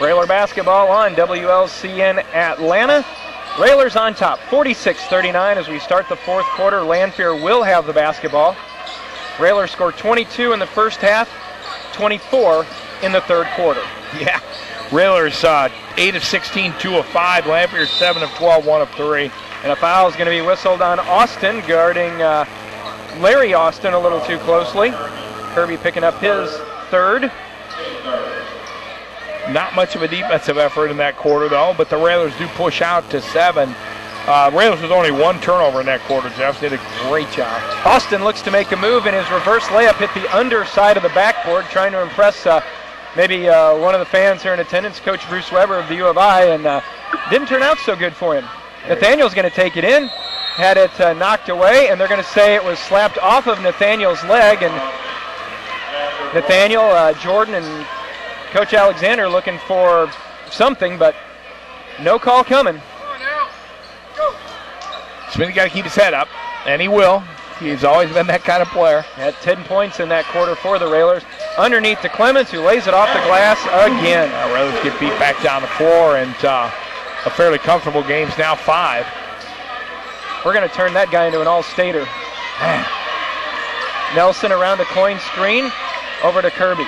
Railer basketball on WLCN Atlanta. Railers on top, 46-39 as we start the fourth quarter. Lanphier will have the basketball. Railers scored 22 in the first half, 24 in the third quarter. Yeah, Railers 8 of 16, 2 of 5. Lanphier 7 of 12, 1 of 3. And a foul is going to be whistled on Austin, guarding Larey Austin a little too closely. Kirby picking up his third. Not much of a defensive effort in that quarter, though, but the Railers do push out to 7. Railers with only 1 turnover in that quarter. Jeff did a great job. Austin looks to make a move, and his reverse layup hit the underside of the backboard, trying to impress maybe one of the fans here in attendance, Coach Bruce Weber of the U of I, and didn't turn out so good for him. Nathaniel's going to take it in, had it knocked away, and they're going to say it was slapped off of Nathaniel's leg, and Nathaniel, Jordan, and Coach Alexander looking for something, but no call coming. Smithy got to keep his head up, and he will. He's always been that kind of player. Had 10 points in that quarter for the Railers. Underneath to Clemens, who lays it off the glass again. Railers get beat back down the floor, and a fairly comfortable game's now 5. We're going to turn that guy into an all-stater. Nelson around the coin screen, over to Kirby.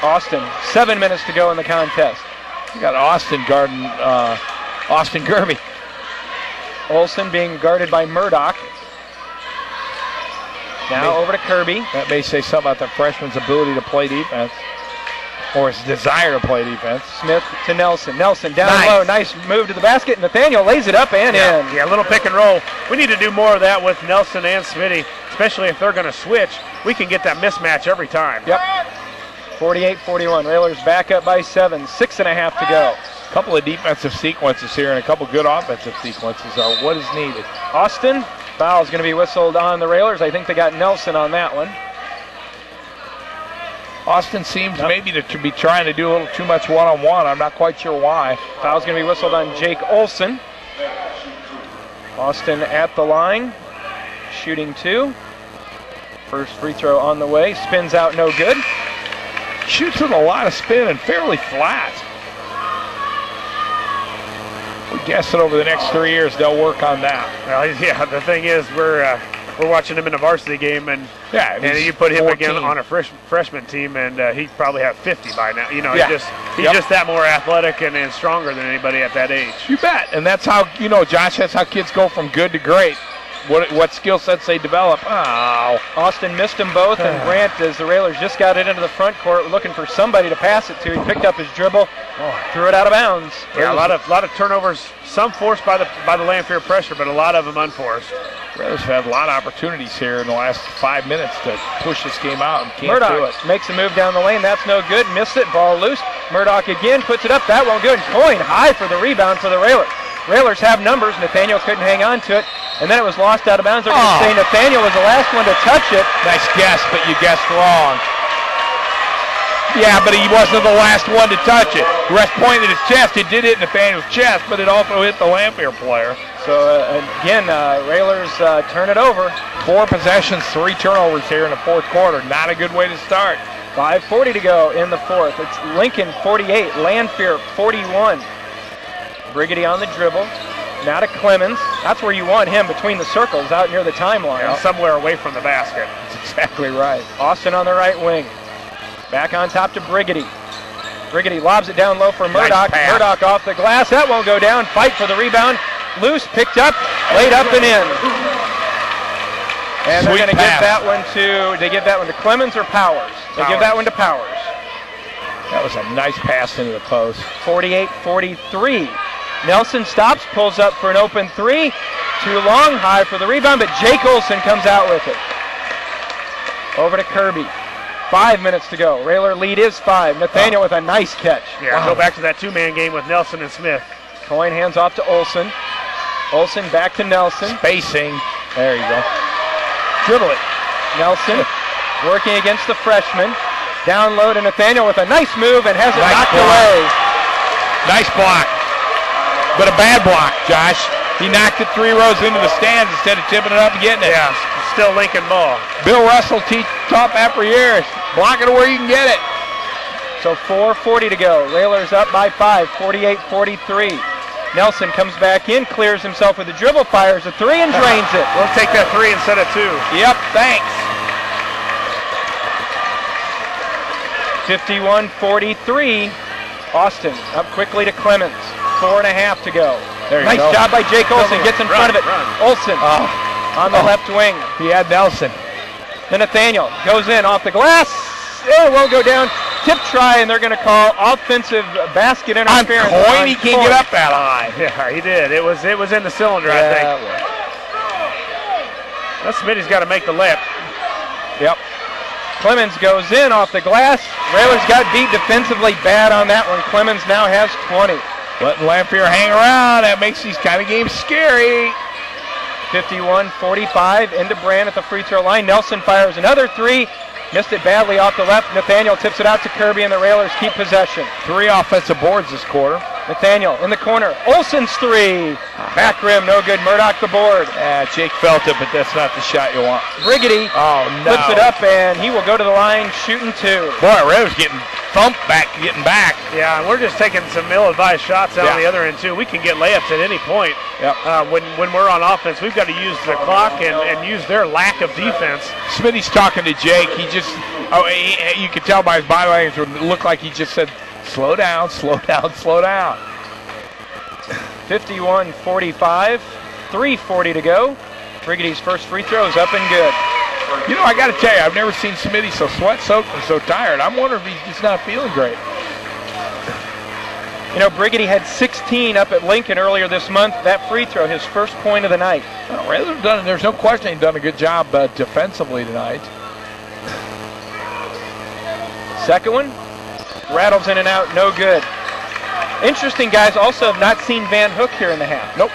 Austin, 7 minutes to go in the contest. You got Austin guarding Austin Kirby. Olsen being guarded by Murdoch. Now over to Kirby. That may say something about the freshman's ability to play defense, or his desire to play defense. Smith to Nelson. Nelson down low. Nice move to the basket. Nathaniel lays it up and in. Yeah, a little pick and roll. We need to do more of that with Nelson and Smitty, especially if they're going to switch. We can get that mismatch every time. Yep. 48-41. Railers back up by 7. 6.5 to go. A couple of defensive sequences here and a couple good offensive sequences are what is needed. Austin, foul is going to be whistled on the Railers. I think they got Nelson on that one. Austin seems maybe to be trying to do a little too much one-on-one. I'm not quite sure why. Foul's going to be whistled on Jake Olsen. Austin at the line, shooting 2. First free throw on the way. Spins out, no good. Shoots with a lot of spin and fairly flat. We guess that over the next 3 years they'll work on that. Well, yeah, the thing is we're watching him in a varsity game, and you put him 14. again on a freshman team, and he'd probably have 50 by now. You know, he's Yep. just that more athletic and stronger than anybody at that age. You bet, and that's how, Josh, that's how kids go from good to great. What skill sets they develop. Oh. Austin missed them both, and Grant, as the Railers just got it into the front court, looking for somebody to pass it to. He picked up his dribble, threw it out of bounds. Yeah, a lot of turnovers, some forced by the Lanphier pressure, but a lot of them unforced. Railers have had a lot of opportunities here in the last 5 minutes to push this game out and can't Murdoch do it. makes a move down the lane. That's no good. Missed it. Ball loose. Murdoch again puts it up. That won't go. And Coyne high for the rebound for the Railers. Railers have numbers. Nathaniel couldn't hang on to it. And then it was lost out of bounds. They're going to say Nathaniel was the last one to touch it. Nice guess, but you guessed wrong. Yeah, but he wasn't the last one to touch it. The ref pointed at his chest. It did hit Nathaniel's chest, but it also hit the Lanphier player. So, again, Railers turn it over. 4 possessions, 3 turnovers here in the fourth quarter. Not a good way to start. 5:40 to go in the fourth. It's Lincoln 48, Lanphier 41. Brigady on the dribble. Now to Clemens. That's where you want him, between the circles, out near the timeline. Yeah, somewhere away from the basket. That's exactly right. Austin on the right wing. Back on top to Brigady. Brigady lobs it down low for Murdoch. Nice Murdoch off the glass. That won't go down. Fight for the rebound. Loose, picked up, laid up and in. And they're going to give that one to, they give that one to Clemens or Powers? They give that one to Powers. That was a nice pass into the post. 48-43. Nelson stops, pulls up for an open 3. Too long, high for the rebound, but Jake Olsen comes out with it. Over to Kirby. 5 minutes to go. Railer lead is 5. Nathaniel with a nice catch. Yeah, go back to that 2-man game with Nelson and Smith. Coyne hands off to Olsen. Olsen back to Nelson. Spacing. There you go. Dribble it. Nelson working against the freshman. Down low to Nathaniel with a nice move and has it knocked away. Nice block. But a bad block, Josh. He knocked it 3 rows into the stands instead of tipping it up and getting it. Yeah, still Lincoln ball. Bill Russell taught that for years. Block it where you can get it. So 4:40 to go. Railers up by 5, 48-43. Nelson comes back in, clears himself with a dribble, fires a three, and drains it. We'll take that 3 instead of 2. Yep, thanks. 51-43. Austin up quickly to Clemens. 4.5 to go. Nice job by Jake Olsen. Gets in front of it. Olsen on the left wing. He had Nelson. Then Nathaniel goes in off the glass. It won't go down. Tip try, and they're going to call offensive basket interference. Coyne, he can't get up that high. Yeah, he did. It was in the cylinder, I think. That Smitty's got to make the layup. Yep. Clemens goes in off the glass. Railers got beat defensively bad on that one. Clemens now has 20. Letting Lanphier hang around, that makes these kind of games scary. 51-45 into Brand at the free throw line. Nelson fires another three. Missed it badly off the left. Nathaniel tips it out to Kirby, and the Railers keep possession. 3 offensive boards this quarter. Nathaniel in the corner. Olsen's three. Back rim, no good. Murdoch the board. Jake felt it, but that's not the shot you want. Briggity flips it up, and he will go to the line shooting 2. Boy, Railers getting thumped back, getting back. Yeah, and we're just taking some ill-advised shots out on the other end, too. We can get layups at any point. Yep. When we're on offense, we've got to use the clock and use their lack of defense. Smitty's talking to Jake. He just, you could tell by his body language, it looked like he just said, slow down, slow down, slow down. 51-45, 3:40 to go. Brigitty's first free throw is up and good. You know, I got to tell you, I've never seen Smitty so sweat-soaked and so tired. I'm wondering if he's just not feeling great. You know, Briggity had 16 up at Lincoln earlier this month. That free throw, his first point of the night. Well, there's no question he's done a good job defensively tonight. Second one, rattles in and out, no good. Interesting, guys, also have not seen Van Hook here in the half. Nope.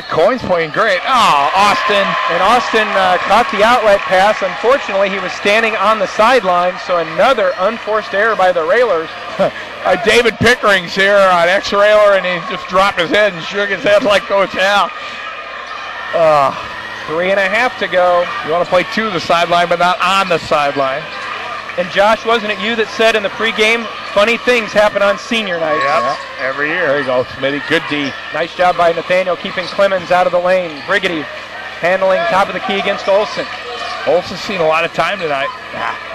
Coyne's playing great. Oh, Austin. And Austin caught the outlet pass. Unfortunately, he was standing on the sideline, so another unforced error by the Railers. David Pickering's here on X-Railer, and he just dropped his head and shook his head like Coach Al. 3.5 to go. You want to play to the sideline, but not on the sideline. And Josh, wasn't it you that said in the pregame, funny things happen on senior night? Yep, every year. There you go, Smitty. Good D. Nice job by Nathaniel keeping Clemens out of the lane. Briggity handling top of the key against Olsen. Olsen's seen a lot of time tonight.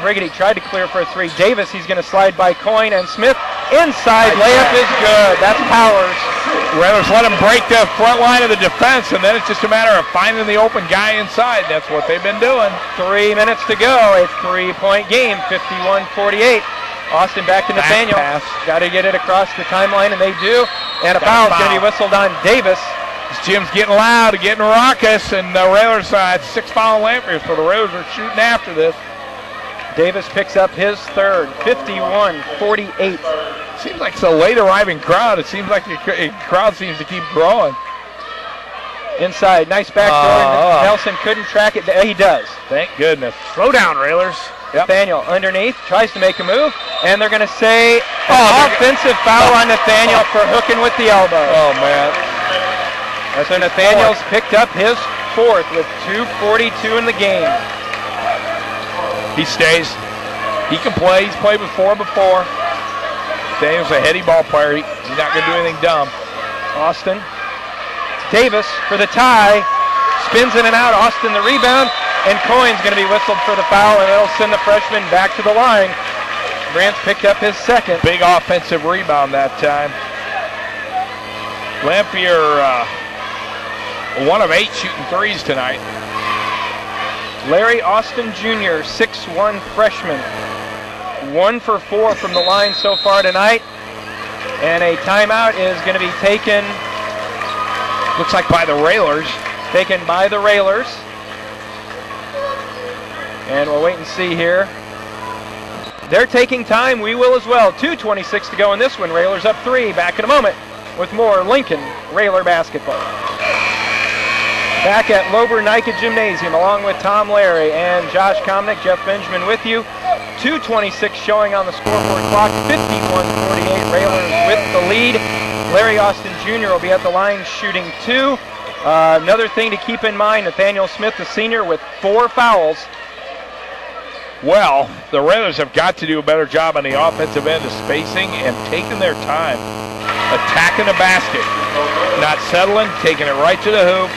Briggity tried to clear for a three. Davis, he's going to slide by Coyne, and Smith inside. Layup is good. That's Powers. Railers let him break the front line of the defense, and then it's just a matter of finding the open guy inside. That's what they've been doing. 3 minutes to go. A 3-point game, 51-48. Austin back to Nathaniel. Got to get it across the timeline, and they do. And a foul is going to be whistled on Davis. This gym's getting loud, getting raucous, and the Railers side 6 foul Lanphier, so the Railers are shooting after this. Davis picks up his third, 51-48. Seems like it's a late arriving crowd. It seems like the crowd seems to keep growing. Inside, nice backdoor. Nelson couldn't track it. He does. Thank goodness. Slow down, Railers. Yep. Nathaniel underneath, tries to make a move, and they're going to say offensive foul on Nathaniel for hooking with the elbow. Oh, man. So Nathaniel's picked up his fourth with 2:42 in the game. He stays. He can play. He's played with 4 before. Nathaniel's a heady ball player. He's not going to do anything dumb. Austin. Davis for the tie. Spins in and out. Austin the rebound. And Coyne's going to be whistled for the foul, and it'll send the freshman back to the line. Brandt's picked up his second. Big offensive rebound that time. Lanphier 1 of 8 shooting threes tonight. Larey Austin Jr., 6'1" freshman. 1 for 4 from the line so far tonight. And a timeout is going to be taken. Looks like by the Railers. Taken by the Railers. And we'll wait and see here. They're taking time. We will as well. 2:26 to go in this one. Railers up 3. Back in a moment with more Lincoln Railer basketball. Back at Lober-Nika Gymnasium along with Tom Larey and Josh Komnick, Jeff Benjamin with you. 2:26 showing on the scoreboard clock. 51-48. Railers with the lead. Larey Austin Jr. will be at the line shooting 2. Another thing to keep in mind, Nathaniel Smith, the senior, with 4 fouls. Well, the Railers have got to do a better job on the offensive end of spacing and taking their time, attacking the basket, not settling, taking it right to the hoop,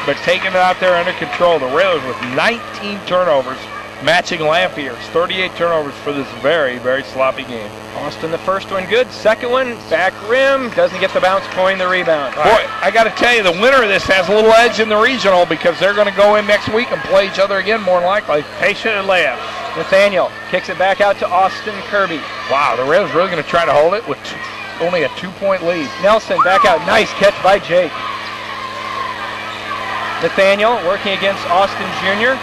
but taking it out there under control. The Railers with 19 turnovers, matching Lanphier's 38 turnovers for this very, very sloppy game. Austin, the first one good. Second one, back rim, doesn't get the bounce, Coyne the rebound. Boy, I got to tell you, the winner of this has a little edge in the regional because they're going to go in next week and play each other again more than likely. Patient and layup. Nathaniel kicks it back out to Austin Kirby. Wow, the Railers really going to try to hold it with only a 2-point lead. Nelson back out. Nice catch by Jake. Nathaniel working against Austin Jr.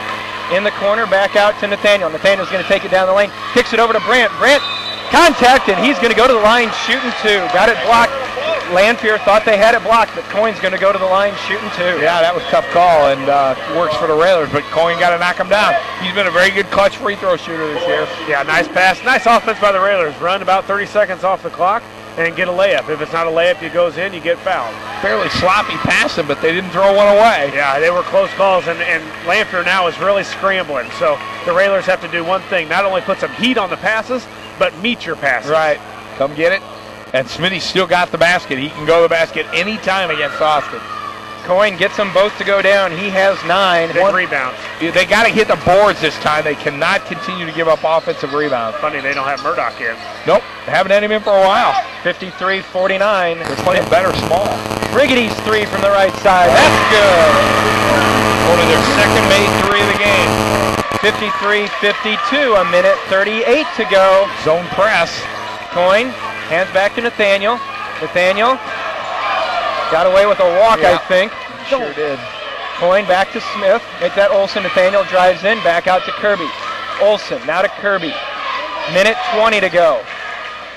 in the corner, back out to Nathaniel. Nathaniel's going to take it down the lane, kicks it over to Brandt. Brandt, contact, and he's going to go to the line shooting two. Got it blocked. Lanphier thought they had it blocked, but Coyne's going to go to the line shooting two. Yeah, that was a tough call, and works for the Railers, but Coyne got to knock him down. He's been a very good clutch free throw shooter this year. Yeah, nice pass. Nice offense by the Railers. Run about 30 seconds off the clock and get a layup. If it's not a layup, it goes in, you get fouled. Fairly sloppy passing, but they didn't throw one away. Yeah, they were close calls, and Lanphier now is really scrambling. So the Railers have to do one thing, not only put some heat on the passes, but meet your passes. Right. Come get it. And Smitty's still got the basket. He can go to the basket anytime against Austin. Coyne gets them both to go down. He has 9. Big rebounds. They got to hit the boards this time. They cannot continue to give up offensive rebounds. Funny they don't have Murdoch in. Nope, haven't had him in for a while. 53-49. They're playing better small. Brigitty's 3 from the right side. That's good. Only their second made 3 of the game. 53-52, a minute 38 to go. Zone press. Coyne hands back to Nathaniel. Nathaniel got away with a walk, yeah, I think. Sure did. Coyne back to Smith. Make that Olsen. Nathaniel drives in, back out to Kirby. Olsen now to Kirby. Minute 20 to go.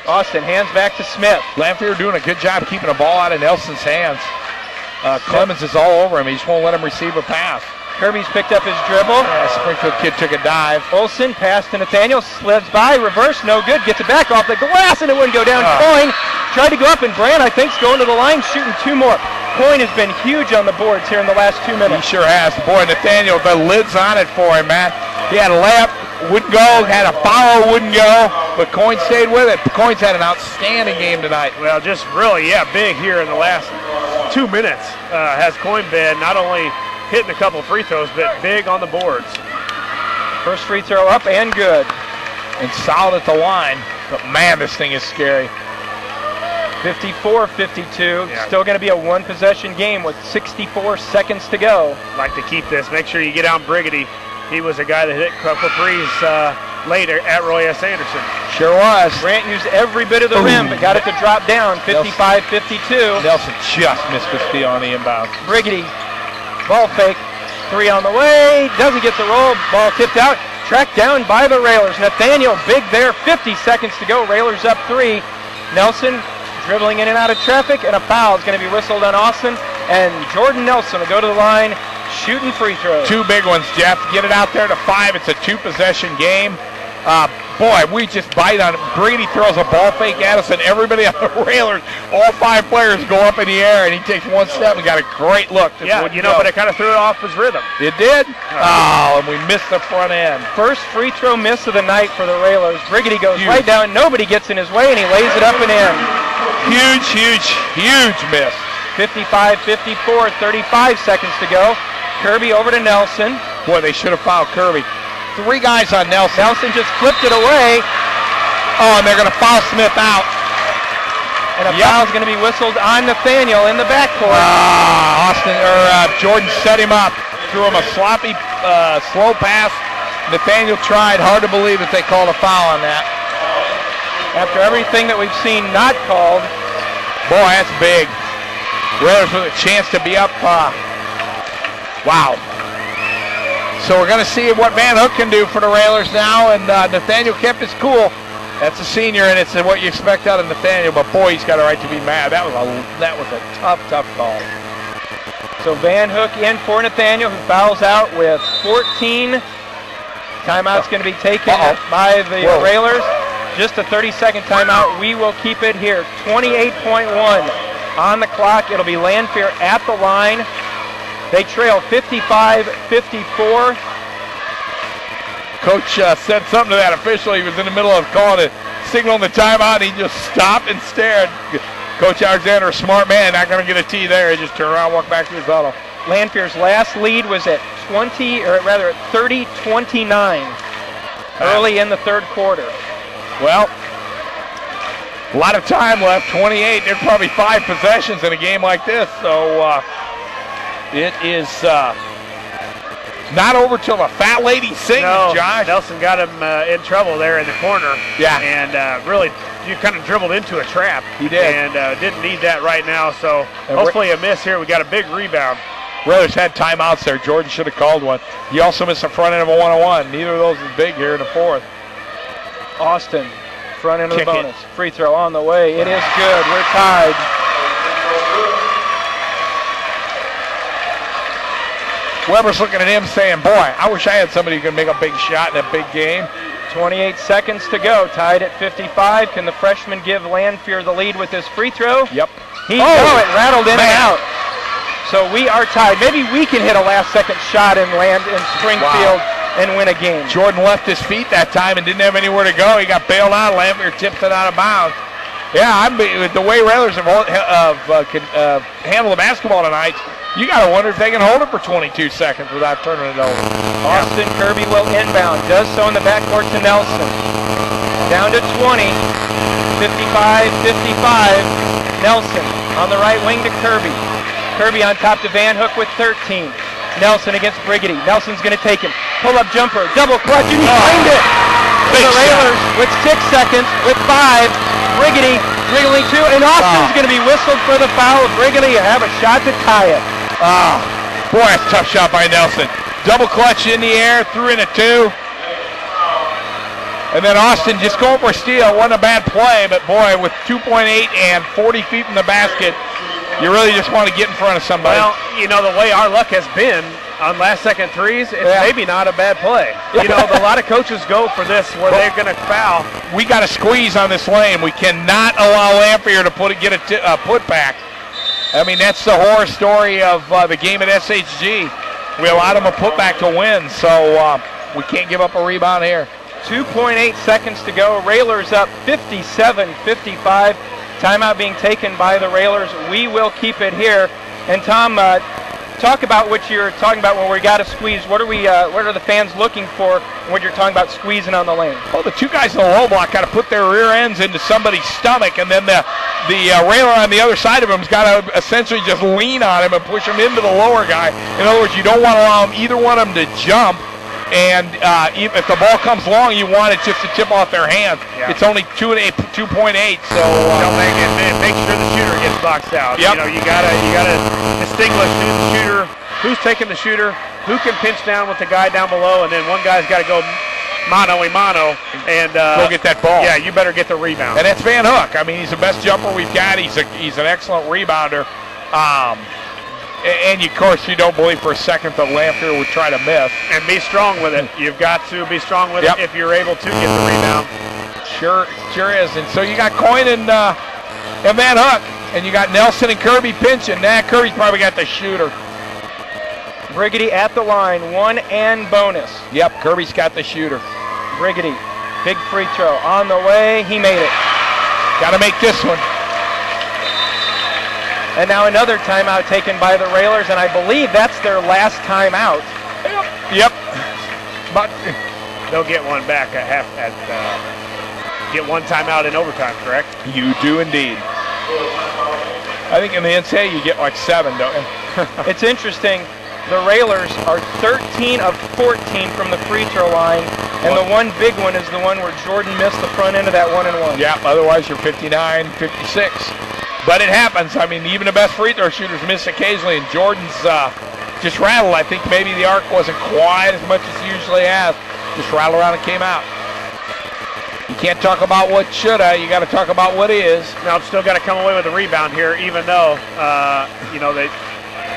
Austin hands back to Smith. Lanphier doing a good job keeping the ball out of Nelson's hands. Clemens is all over him. He just won't let him receive a pass. Kirby's picked up his dribble. Springfield kid took a dive. Olsen pass to Nathaniel, slips by, reverse, no good, gets it back off the glass, and it wouldn't go down. Coyne tried to go up, and Brandt, I think, is going to the line, shooting 2 more. Coyne has been huge on the boards here in the last 2 minutes. He sure has. Boy, Nathaniel, the lid's on it for him, man. He had a layup, wouldn't go, had a foul, wouldn't go, but Coyne stayed with it. Coyne's had an outstanding game tonight. Well, just really, big here in the last 2 minutes has Coyne been not only hitting a couple free throws, but big on the boards. First free throw up and good. And solid at the line, but man, this thing is scary. 54-52, still going to be a 1-possession game with 64 seconds to go. Like to keep this. Make sure you get on Brigitty. He was a guy that hit a couple threes later at Roy S. Anderson. Sure was. Brandt used every bit of the rim, but got it to drop down, 55-52. Nelson just missed the steal on the inbound. Brigitty, ball fake, 3 on the way, doesn't get the roll, ball tipped out, tracked down by the Railers. Nathaniel, big there, 50 seconds to go, Railers up 3. Nelson dribbling in and out of traffic, and a foul is going to be whistled on Austin, and Jordan Nelson will go to the line, shooting free throws. 2 big ones, Jeff. Get it out there to 5. It's a 2-possession game. Boy, we just bite on it. Brady throws a ball fake at us, and everybody on the Railers, all 5 players go up in the air, and he takes 1 step and got a great look. But it kind of threw it off his rhythm. It did? And we missed the front end. First free throw miss of the night for the Railers. Brigitty goes right down. Nobody gets in his way, and he lays it up and in. Huge miss. 55-54, 35 seconds to go. Kirby over to Nelson. Boy, they should have fouled Kirby. 3 guys on Nelson. Nelson just flipped it away. Oh, and they're going to foul Smith out. And a foul's going to be whistled on Nathaniel in the backcourt. Jordan set him up. Threw him a sloppy, slow pass. Nathaniel tried. Hard to believe that they called a foul on that. After everything that we've seen not called. Boy, that's big. Railers with a chance to be up. Wow. So we're going to see what Van Hook can do for the Railers now, and Nathaniel kept his cool. That's a senior, and it's what you expect out of Nathaniel, but boy, he's got a right to be mad. That was a tough call. So Van Hook in for Nathaniel, who fouls out with 14. Timeout's going to be taken by the Railers. Just a 30-second timeout. We will keep it here. 28.1 on the clock. It'll be Lanphier at the line. They trail 55-54. Coach said something to that official. He was in the middle of calling it, signaling the timeout, and he just stopped and stared. Coach Alexander, a smart man, not going to get a tee there. He just turned around, walked back to his huddle. Lanphier's last lead was at 30-29 early in the third quarter. Well, a lot of time left, 28. There's probably 5 possessions in a game like this, so it is not over till the fat lady sings, no, Josh. Nelson got him in trouble there in the corner. Yeah. And really, you kind of dribbled into a trap. He did. And didn't need that right now, so hopefully a miss here. We got a big rebound. Railers had timeouts there. Jordan should have called one. He also missed the front end of a 1-on-1. Neither of those is big here in the fourth. Austin, front end of the Kick it. bonus. Free throw on the way. It is good. We're tied. Weber's looking at him saying, boy, I wish I had somebody who could make a big shot in a big game. 28 seconds to go. Tied at 55. Can the freshman give Lanphier the lead with his free throw? Yep. It rattled in and out. So we are tied. Maybe we can hit a last-second shot in Springfield and win a game. Jordan left his feet that time and didn't have anywhere to go. He got bailed out. Lanphier tipped it out of bounds. Yeah, the way Railers have handled the basketball tonight, you got to wonder if they can hold it for 22 seconds without turning it over. Austin Kirby will inbound. Does so in the backcourt to Nelson. Down to 20. 55-55. Nelson on the right wing to Kirby. Kirby on top to Van Hook with 13. Nelson against Briggity. Nelson's going to take him. Pull-up jumper. Double clutch, and he claimed it. The Railers with 6 seconds, with 5. Briggity dribbling 2, and Austin's going to be whistled for the foul. Briggity have a shot to tie it. Boy, that's a tough shot by Nelson. Double clutch in the air, threw in a 2. And then Austin just going for a steal. Wasn't a bad play, but boy, with 2.8 and 40 feet from the basket, you really just want to get in front of somebody. Well, you know, the way our luck has been on last-second threes, it's maybe not a bad play. You know, a lot of coaches go for this where they're going to foul. We got to squeeze on this lane. We cannot allow Lanphier to get a putback. I mean, that's the horror story of the game at SHG. We allowed them a putback to win, so we can't give up a rebound here. 2.8 seconds to go. Railers up 57-55. Timeout being taken by the Railers. We will keep it here. And Tom, talk about what you're talking about when we got to squeeze. What are the fans looking for when you're talking about squeezing on the lane? Well, the two guys in the low block got to put their rear ends into somebody's stomach, and then the railer on the other side of him's got to essentially just lean on him and push him into the lower guy. In other words, you don't want to allow either one of them to jump. And if the ball comes long, you want it just to tip off their hands. Yeah. It's only 2.8, so make sure the shooter gets boxed out. Yep. You know, you gotta distinguish who's taking the shooter, who can pinch down with the guy down below, and then one guy's got to go mano a mano and go get that ball. Yeah, you better get the rebound. And that's Van Hook. I mean, he's the best jumper we've got. He's an excellent rebounder. And of course, you don't believe for a second that Lanphier would try to miss. And be strong with it. You've got to be strong with it if you're able to get the rebound. Sure is. And so you got Coyne and Van Hook, and you got Nelson and Kirby pinching. Kirby's probably got the shooter. Briggity at the line, 1 and bonus. Yep, Kirby's got the shooter. Briggity, big free throw on the way. He made it. Got to make this one. And now another timeout taken by the Railers, and I believe that's their last timeout. Yep. But they'll get one back get one timeout in overtime, correct? You do indeed. I think in the NCAA you get like 7, don't you? It's interesting. The Railers are 13 of 14 from the free throw line, and the one big one is the one where Jordan missed the front end of that 1-and-1. Yeah, otherwise you're 59, 56. But it happens. I mean, even the best free throw shooters miss occasionally, and Jordan's just rattled. I think maybe the arc wasn't quite as much as he usually has. Just rattled around and came out. You can't talk about what shoulda. You got to talk about what is. Now, still got to come away with a rebound here, even though,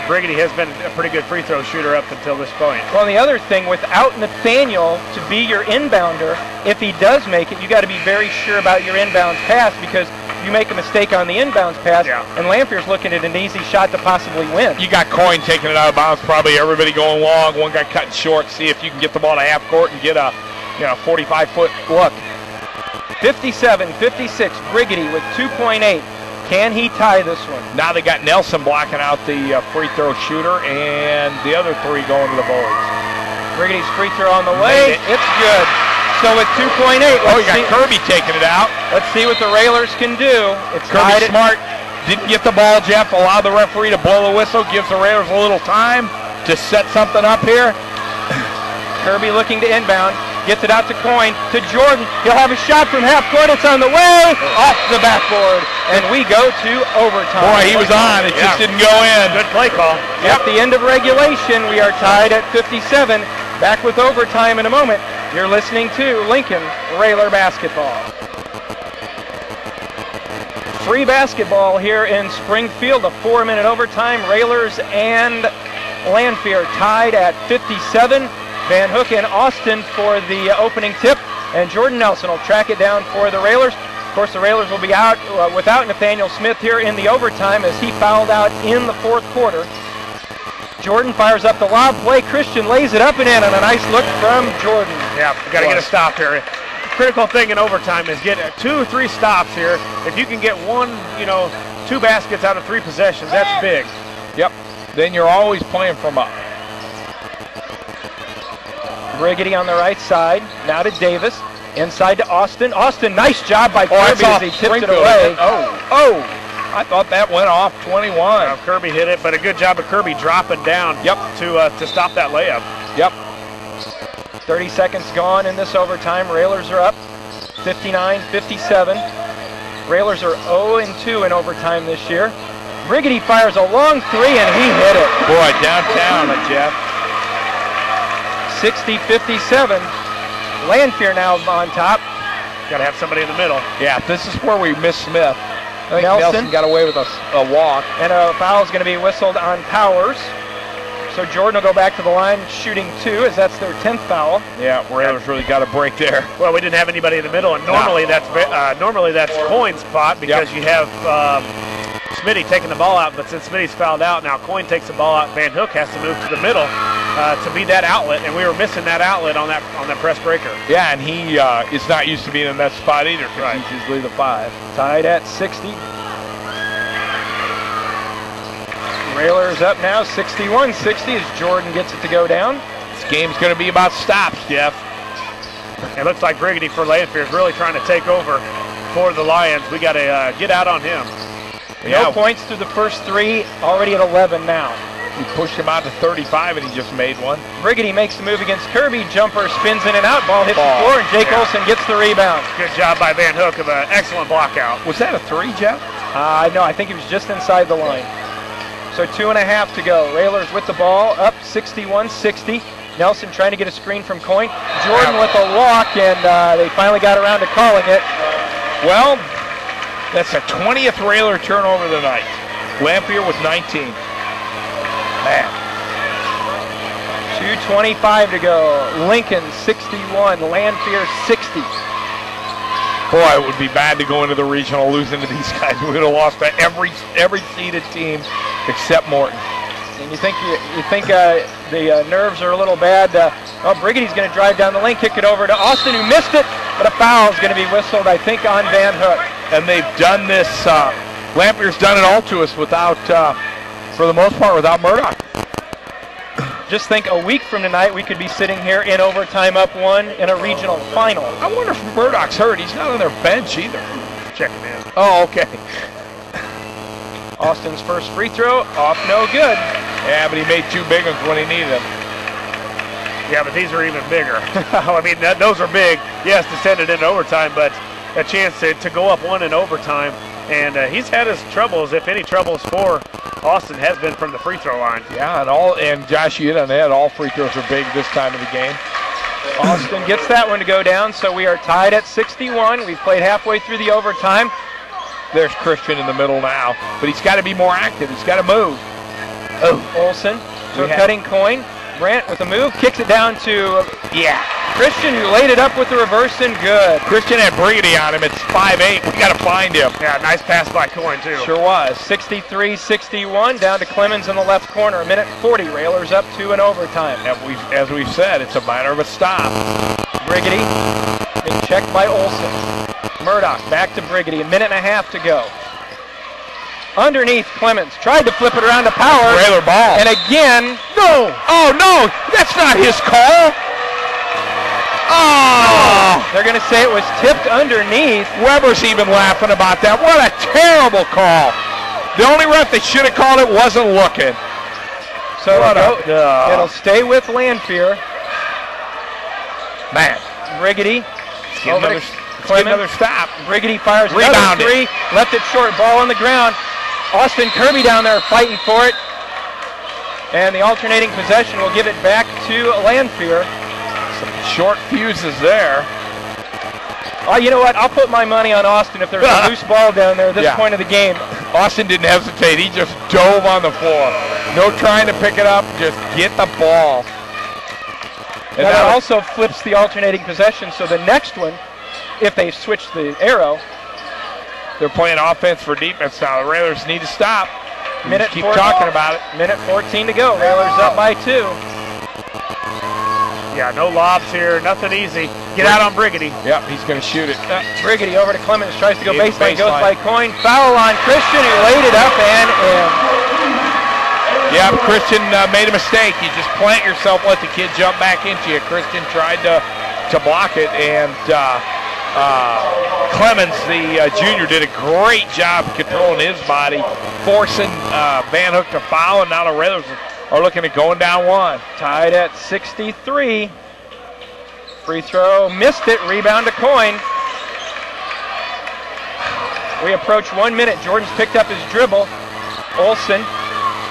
Briggity has been a pretty good free throw shooter up until this point. Well, the other thing, without Nathaniel to be your inbounder, if he does make it, you got to be very sure about your inbounds pass, because you make a mistake on the inbounds pass, and Lanphier's looking at an easy shot to possibly win. You got Coyne taking it out of bounds, probably everybody going long, one guy cutting short, see if you can get the ball to half court and get a 45-foot look. 57-56, Briggity with 2.8. Can he tie this one? Now they got Nelson blocking out the free throw shooter, and the other three going to the boards. Briggity's free throw on the way. It's good. So with 2.8, you got Kirby taking it out. Let's see what the Railers can do. It's Kirby Smart didn't get the ball, Jeff. Allowed the referee to blow the whistle. Gives the Railers a little time to set something up here. Kirby looking to inbound. Gets it out to Coyne, to Jordan. He'll have a shot from half court. It's on the way. Off the backboard. And we go to overtime. Boy, he was on. It just didn't go in. Good play call. At the end of regulation, we are tied at 57. Back with overtime in a moment. You're listening to Lincoln Railer Basketball. Free basketball here in Springfield. A 4-minute overtime. Railers and Lanphier tied at 57. Van Hook and Austin for the opening tip, and Jordan Nelson will track it down for the Railers. Of course, the Railers will be out without Nathaniel Smith here in the overtime as he fouled out in the fourth quarter. Jordan fires up the lob play. Christian lays it up and in on a nice look from Jordan. Yeah, got to get a stop here. Critical thing in overtime is get 2 or 3 stops here. If you can get 2 baskets out of 3 possessions, that's big. Yep. Then you're always playing from up. Briggity on the right side. Now to Davis. Inside to Austin. Austin, nice job by Kirby as he tipped it away. I thought that went off 21. Kirby hit it, but a good job of Kirby dropping down to stop that layup. Yep. 30 seconds gone in this overtime. Railers are up 59-57. Railers are 0-2 in overtime this year. Briggity fires a long 3 and he hit it. Boy, downtown, Jeff. 60-57. Lanphier now on top. Got to have somebody in the middle. Yeah, this is where we miss Smith. I think Nelson got away with a walk. And a foul is going to be whistled on Powers. So Jordan will go back to the line shooting 2 as that's their 10th foul. Yeah, Railers really got a break there. Well, we didn't have anybody in the middle, and normally that's Coyne's spot because you have Smitty taking the ball out, but since Smitty's fouled out, now Coyne takes the ball out. Van Hook has to move to the middle to be that outlet, and we were missing that outlet on that press breaker. Yeah, and he is not used to being in that spot either because he's usually the 5. Tied at 60. Railers up now, 61-60 as Jordan gets it to go down. This game's going to be about stops, Jeff. It looks like Briggity for Lanphier is really trying to take over for the Lions. We got to get out on him. No points through the first 3, already at 11 now. He pushed him out to 35 and he just made one. Briggity makes the move against Kirby. Jumper spins in and out. Ball hits the floor and Jake Olson gets the rebound. Good job by Van Hook of an excellent block out. Was that a 3, Jeff? No, I think he was just inside the line. So 2.5 to go. Railers with the ball, up 61-60. Nelson trying to get a screen from Coyne. Jordan with a walk, and they finally got around to calling it. Well, that's the 20th Railer turnover of the night. Lanphier with 19. Man. 2:25 to go. Lincoln 61, Lanphier 60. Boy, it would be bad to go into the regional losing to these guys. We would have lost to every seeded team except Morton. And you think the nerves are a little bad. Briggity's going to drive down the lane, kick it over to Austin, who missed it, but a foul is going to be whistled, I think, on Van Hook. And they've done this. Lanphier's done it all to us without, for the most part, without Murdoch. Just think a week from tonight, we could be sitting here in overtime up 1 in a regional final. I wonder if Murdoch's hurt. He's not on their bench either. Checking in. Oh, okay. Austin's first free throw, off no good. Yeah, but he made 2 big ones when he needed them. Yeah, but these are even bigger. I mean, those are big. Yes, to send it into overtime, but a chance to go up 1 in overtime. And he's had his troubles, if any troubles for Austin has been from the free throw line. Yeah, and Josh, you hit on that. All free throws are big this time of the game. Austin gets that one to go down, so we are tied at 61. We've played halfway through the overtime. There's Christian in the middle now, but he's got to be more active. He's got to move. Olson to a cutting Coyne. Brant with a move, kicks it down to Christian, who laid it up with the reverse and good. Christian had Brigady on him. It's 5'8". We got to find him. Yeah, nice pass by Coyne, too. Sure was. 63-61, down to Clemens in the left corner. A minute 40. Railers up 2 in overtime. As we've said, it's a matter of a stop. Brigady being checked by Olsen. Murdoch back to Brigady. A minute and a half to go. Underneath Clemens. Tried to flip it around to Power. Railer ball. And again. No. Oh, no. That's not his call. Oh! They're going to say it was tipped underneath. Weber's even laughing about that. What a terrible call. The only ref that should have called it wasn't looking. So it'll stay with Lanphier. Man. Brigady. Get another stop. Brigady fires Rebounded. another three. Left it short. Ball on the ground. Austin Kirby down there fighting for it. And the alternating possession will give it back to Lanphier. Short fuses there. Oh, you know what? I'll put my money on Austin if there's a loose ball down there at this point of the game. Austin didn't hesitate. He just dove on the floor. No trying to pick it up. Just get the ball. And that also flips the alternating possession. So the next one, if they switch the arrow, they're playing offense for defense now. The Railers need to stop. Keep talking about it. Minute 14 to go. Railers up by 2. Yeah, no lobs here, nothing easy. Get out on Brigady. Yep, he's going to shoot it. Brigady over to Clemens, tries to go baseline, goes by Coyne. Foul on Christian, who laid it up and in. Yeah, Christian made a mistake. You just plant yourself, let the kid jump back into you. Christian tried to block it, and Clemens, the junior, did a great job controlling his body, forcing Van Hook to foul, and now the Railers are looking at going down 1. Tied at 63. Free throw, missed it, rebound to Coyne. We approach 1 minute. Jordan's picked up his dribble. Olsen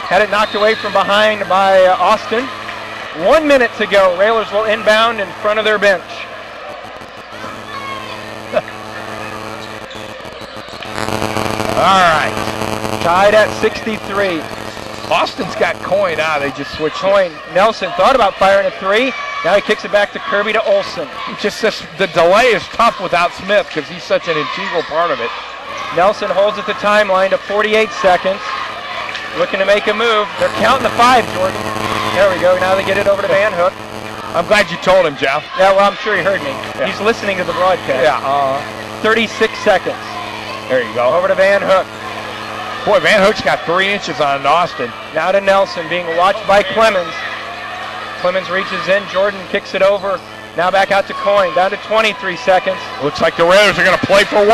had it knocked away from behind by Austin. 1 minute to go. Railers will inbound in front of their bench. All right. Tied at 63. Austin's got Coyne out. They just switched. Coyne. Nelson thought about firing a 3. Now he kicks it back to Kirby to Olsen. Just the delay is tough without Smith because he's such an integral part of it. Nelson holds at the timeline to 48 seconds. Looking to make a move. They're counting the 5, Jordan. There we go. Now they get it over to Van Hook. I'm glad you told him, Jeff. Yeah, well, I'm sure he heard me. Yeah. He's listening to the broadcast. Yeah. 36 seconds. There you go. Over to Van Hook. Boy, Van Hook's got 3 inches on Austin. Now to Nelson, being watched by Clemens. Clemens reaches in. Jordan kicks it over. Now back out to Coyne. Down to 23 seconds. Looks like the Raiders are going to play for 1.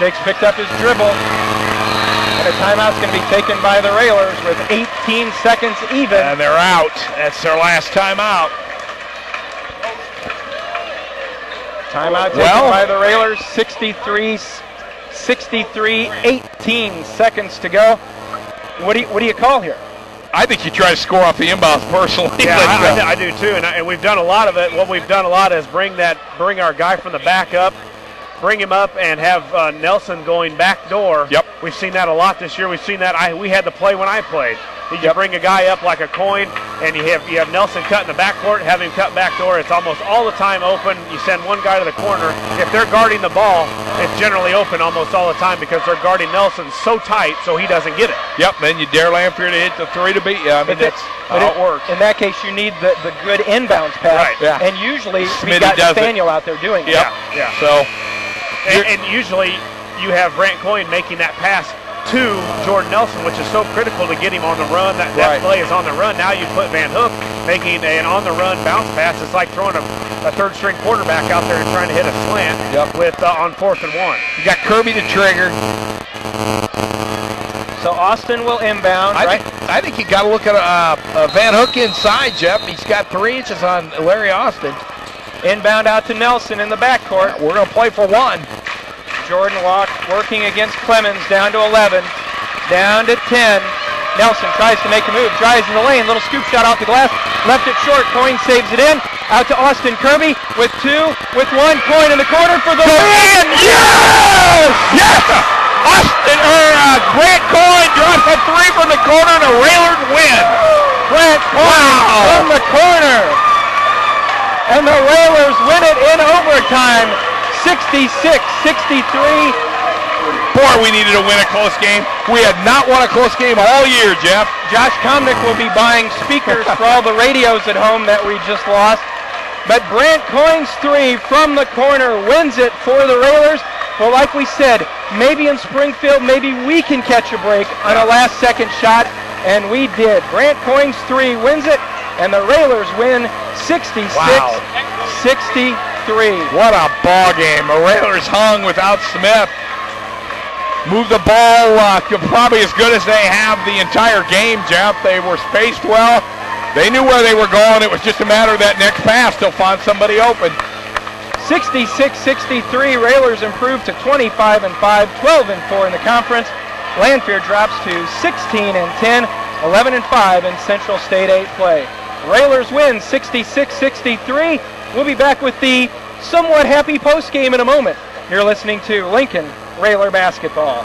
Jake's picked up his dribble. And a timeout's going to be taken by the Railers with 18 seconds even. And they're out. That's their last timeout. Timeout taken by the Railers. 18 seconds to go. What do you call here? I think you try to score off the inbounds personally. Yeah, I do too, and we've done a lot of it. What we've done a lot is bring our guy from the back up, bring him up, and have Nelson going back door. Yep. We've seen that a lot this year. We've seen that. We had to play when I played. You bring a guy up like a Coyne, and you have Nelson cut in the backcourt, have him cut back door. It's almost all the time open. You send one guy to the corner. If they're guarding the ball, it's generally open almost all the time because they're guarding Nelson so tight so he doesn't get it. Yep, then you dare Lanphier to hit the 3 to beat you. I mean, that's how it works. In that case, you need the good inbounds pass. Right. Yeah. And usually we've got Nathaniel out there doing it. Yeah. So, and usually you have Brant Coyne making that pass to Jordan Nelson, which is so critical to get him on the run. That play is on the run. Now you put Van Hook making an on-the-run bounce pass. It's like throwing a third-string quarterback out there and trying to hit a slant with on 4th and 1. You got Kirby to trigger. So Austin will inbound. I think you got to look at Van Hook inside, Jeff. He's got 3 inches on Larry Austin. Inbound out to Nelson in the backcourt. We're going to play for 1. Jordan Walk working against Clemens, down to 11, down to 10. Nelson tries to make a move, drives in the lane, little scoop shot off the glass, left it short, Coyne saves it in, out to Austin Kirby with 2, with 1, Coyne in the corner for the win! Yes! Yes! Grant Coyne drops a 3 from the corner and a Railers win. Grant Coyne from the corner. and the Railers win it in overtime, 66-63. Boy, we needed to win a close game. We had not won a close game all year, Jeff. Josh Komnick will be buying speakers for all the radios at home that we just lost. But Brant Coyne's 3 from the corner wins it for the Railers. Well, like we said, maybe in Springfield, maybe we can catch a break on a last-second shot, and we did. Brant Coyne's 3 wins it, and the Railers win 66-63. What a ball game. The Railers hung without Smith. Moved the ball probably as good as they have the entire game, Jeff. They were spaced well. They knew where they were going. It was just a matter of that next pass. They'll find somebody open. 66-63. Railers improved to 25-5, 12-4 in the conference. Lanphier drops to 16-10, 11-5 in Central State 8 play. Railers win 66-63. We'll be back with the somewhat happy post game in a moment. You're listening to Lincoln Railer Basketball.